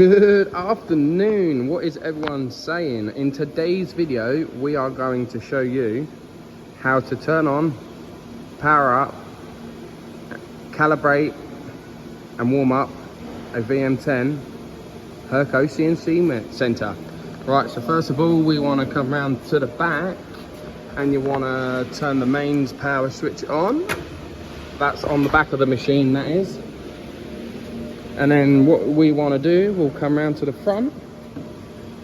Good afternoon. What is everyone saying? In today's video, we are going to show you how to turn on, power up, calibrate and warm up a VM10 Hurco CNC center. Right, so first of all, we want to come around to the back and you want to turn the mains power switch on. That's on the back of the machine, that is. And then what we want to do, we'll come around to the front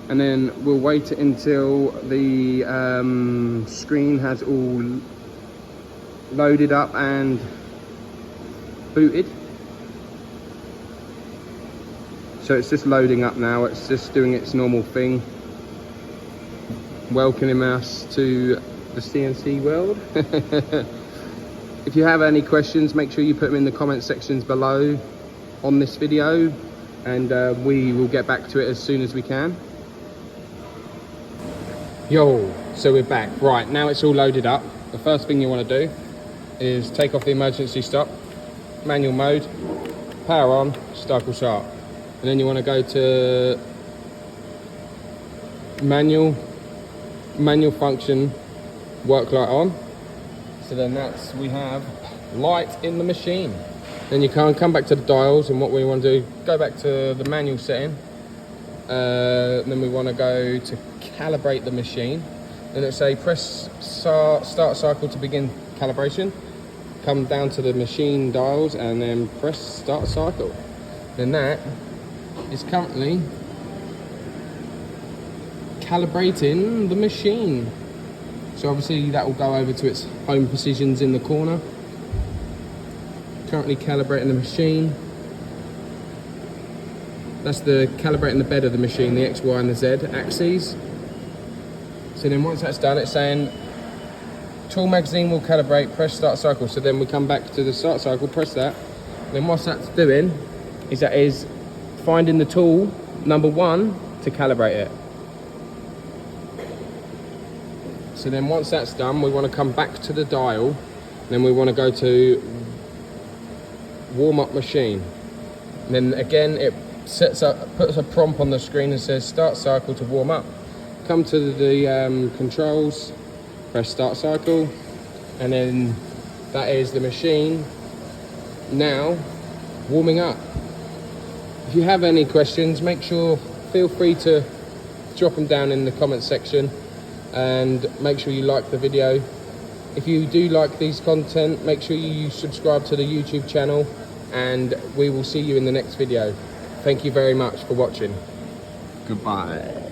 and then we'll wait until the screen has all loaded up and booted. So it's just loading up now, it's just doing its normal thing, welcoming us to the CNC world. If you have any questions, make sure you put them in the comment sections below on this video, and we will get back to it as soon as we can. Yo, so we're back. Right, now it's all loaded up. The first thing you want to do is take off the emergency stop, manual mode, power on, cycle sharp. And then you want to go to manual function, work light on. So then we have light in the machine. Then you can come back to the dials, and what we want to do, go back to the manual setting. Then we want to go to calibrate the machine. Then it'll say press start cycle to begin calibration. Come down to the machine dials and then press start cycle. Then that is currently calibrating the machine. So obviously that will go over to its home positions in the corner. Currently calibrating the machine. That's the calibrating the bed of the machine, the X, Y and the Z axes. So then once that's done, it's saying tool magazine will calibrate, press start cycle. So then we come back to the start cycle, press that. Then what that's doing is finding the tool number 1 to calibrate it. So then once that's done, we want to come back to the dial. Then we want to go to warm up machine. And then again, it puts a prompt on the screen and says start cycle to warm up. Come to the controls, press start cycle, and then that is the machine now warming up. If you have any questions, feel free to drop them down in the comment section, and make sure you like the video. If you do like these content, make sure you subscribe to the YouTube channel, and we will see you in the next video. Thank you very much for watching. Goodbye.